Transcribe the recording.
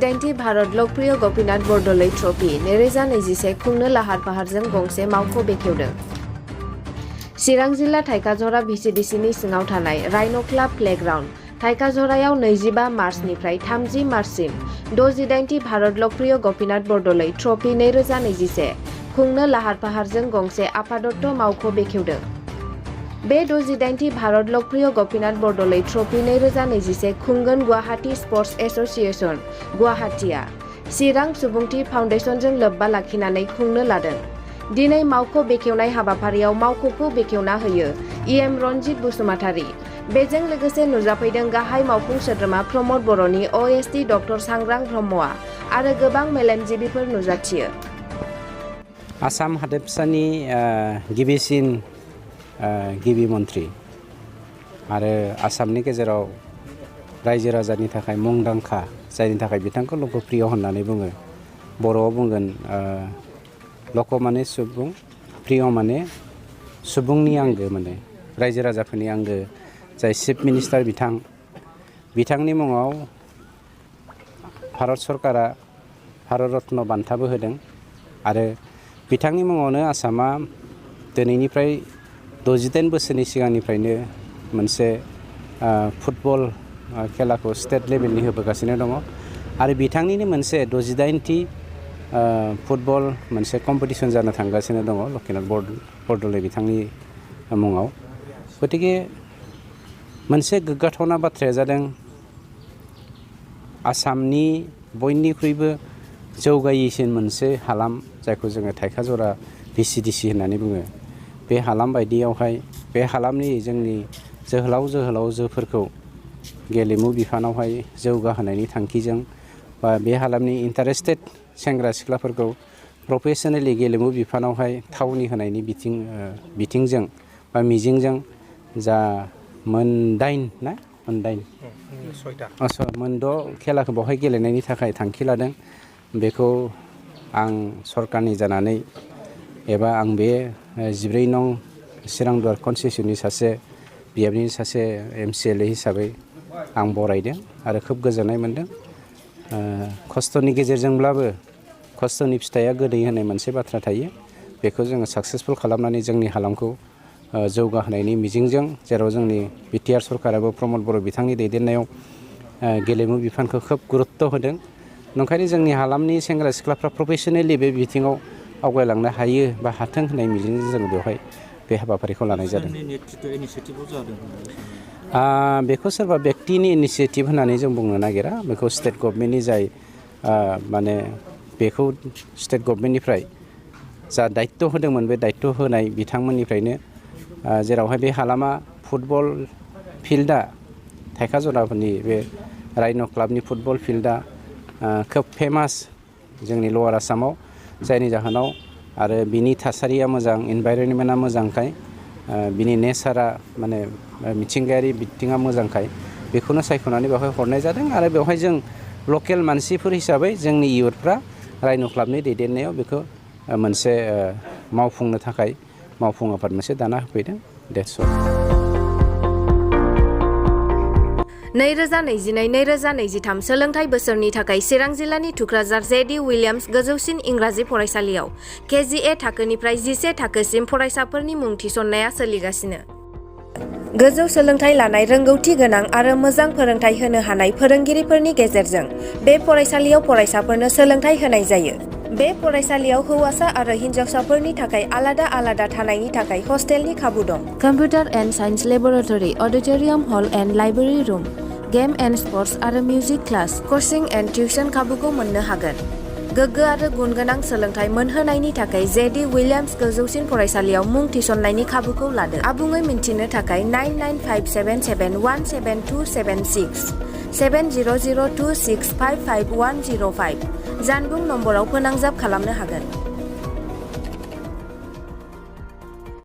द'जिदाइनथि Bharat Lokopriya Gopinath Bordoloi trophy 2021 खुंनो लाहार फाहारजों गंसे मावख' बेखेवदों। चिरां जिल्ला थाइखाझरा VCDCनि सिङाव थानाय राइन' club playground थाइखाझरायाव 25 मार्चनिफ्राय 30 मार्चसिम 'द'जिदाइनथि Bharat Lokopriya Gopinath Bordoloi trophy 2021 खुंनो लाहार फाहारजों गंसे आफादत्त मावख' बेखेवदों। बे 'द'जिदाइनथि भारत लोकप्रिय गपिनाथ बरदलै ट्रफी 2021 खुंगोन गुवाहाटी स्पर्ट्स एस'सिएशन गुवाहाटीआ चिरां सुबुंथि फाउन्डेसनजों लोब्बा लाखिनानै खुंनो लादों। दिनै मावख' बेखेवनाय हाबाफारियाव मावख'खौ बेखेवना होयो EM रनजित बसुमतारी। बेजों लोगोसे नुजाफैदों गाहाय मावफुं सोद्रोमा प्रमद बर'नि OST डक्टर सांग्रां ब्रह्मआ आरो गोबां मेलेमजिबिफोर नुजाथियो। आसाम हादोरसानि गिबिसिन गिबि मन्त्रि आरो आसामनि गेजेराव रायजो राजानि थाखाय मुंदांखा जायनि थाखाय बिथांखौ लकप्रिय होननानै बुङो। बर'आव बुंगोन लक माने सुबुं, प्रिय माने सुबुंनि आंगो माने रायजो राजाफोरनि आंगो जाय चिफ मिनिस्टार बिथांनि मुङाव भारत सरकारा भारत रत्न बान्थाबो होदों आरो बिथांनि मुङावनो आसामा दिनैनिफ्राय 69 बोसोरनि सिगांनिफ्रायनो मोनसे फुटबल खेलाखौ स्टेट लेभेलनि होबोगासिनो दङ आरो बिथांनिनो मोनसे 69थि फुटबल मोनसे कम्पिटिसन जानो थांगासिनो दङ लक्ष्मीनाथ बरदलै बिथांनि मुङाव। गतिके मोनसे गोग्गाथावना बाथ्राया जादों आसामनि बयनिख्रुइबो जौगायैसिन मोनसे हालाम जायखौ जोङो थाइखाझरा VCDC होननानै बुङो। बे हालाम बायदियावहाय बे हालामनि जोंनि जोहोलावजोफोरखौ गेलेमु बिफानावहाय जौगाहोनायनि थांखिजों बा बे हालामनि इन्टारेस्टेड सेंग्रा सिख्लाफोरखौ प्रफेसनेलि गेलेमु बिफानावहाय थावनि होनायनि बिथिंजों बा मिजिंजों जा मोनद' खेलाखौ बेवहाय गेलेनायनि थाखाय थांखि लादों। बेखौ आं सरकारनि जानानै एबा आं बे 14 नं चिरां दुवार कनस्टिटिउन्सनि सासे बियाबनि सासे MCLA हिसाबै आं बरायदों आरो खोब गोजोननाय मोनदों। खस्थ'नि गेजेरजोंब्लाबो खस्थ'नि फिथाइया गोदै होननाय मोनसे बाथ्रा थायो। बेखौ जोङो साक्सेसफुल खालामनानै जोंनि हालामखौ जौगाहोनायनि मिजिंजों जेराव जोंनि BTR सरकाराबो प्रमद बर' बिथांनि दैदेननायाव गेलेमु बिफानखौ खोब गुरुत्त होदों। नंखायनो जोंनि हालामनि सेंग्रा सिख्लाफ्रा प्रफेसनेलि बे बिथिङाव आवगायलांनो हायो बा हाथों होननाय मिजिंजों जों बेवहाय बे हाबाफारिखौ लानाय जादों। बेखौ सोरबा बेक्तिनि इनिसियेटिभ होननानै जों बुंनो नागिरा। बेखौ स्टेट गभर्नमेन्टनि जाय माने बेखौ स्टेट गभर्नमेन्टनिफ्राय जा दायित्व होदोंमोन बे दायित्व होनाय बिथांमोननिफ्रायनो जेरावहाय बे हालामा फुटबल फिल्डआ थाइखाझराफोरनि बे राइन' क्लाबनि फुटबल फिल्डआ खोब फेमास जोंनि लवार आसामाव जायनि जाहोनाव आरो बिनि थासारिया मोजां इनभाइरनमेन्टआ मोजांखाय बिनि नेचारा माने मिथिंगायारि बिथिङा मोजांखाय बेखौनो सायख'नानै बेवहाय हरनाय जादों आरो बेवहाय जों लकेल मानसिफोर हिसाबै जोंनि इयुथफ्रा राइन' क्लाबनि दैदेननायाव बेखौ मोनसे मावफुंनो थाखाय मावफुं आफाद मोनसे दाना होफैदों। That's all. 2022-2023 सोलोंथाइ बोसोरनि थाखाय चिरां जिल्लानि थुक्राझार JD विलियाम्स गोजौसिन इंराजि फरायसालियाव KGA थाखोनिफ्राय 11 थाखोसिम फरायसाफोरनि मुं थिसननाया सोलिगासिनो। गोजौ सोलोंथाइ लानाय रोंगौथि गोनां आरो मोजां फोरोंथाइ होनो हानाय फोरोंगिरिफोरनि गेजेरजों बे फरायसालियाव फरायसाफोरनो सोलोंथाइ होनाय जायो। बे फरायसालियाव हौवासा आरो हिन्जावसाफोरनि थाखाय आलादा थानायनि थाखाय हस्टेलनि खाबु दं। Computer and science laboratory, auditorium hall and library room, game and sports आरो music class, coaching and tuition खाबुखौ मोननो हागोन। गोग्गो आरो गुन गोनां सोलोंथाइ मोनहोनायनि थाखाय JD विलियाम्स गोजौसिन फरायसालियाव मुं थिसननायनि खाबुखौ लादों। आबुङै मिन्थिनो थाखाय 9957717276 7002655105 जानबुं नम्बराव फोनांजाब खालामनो हागोन।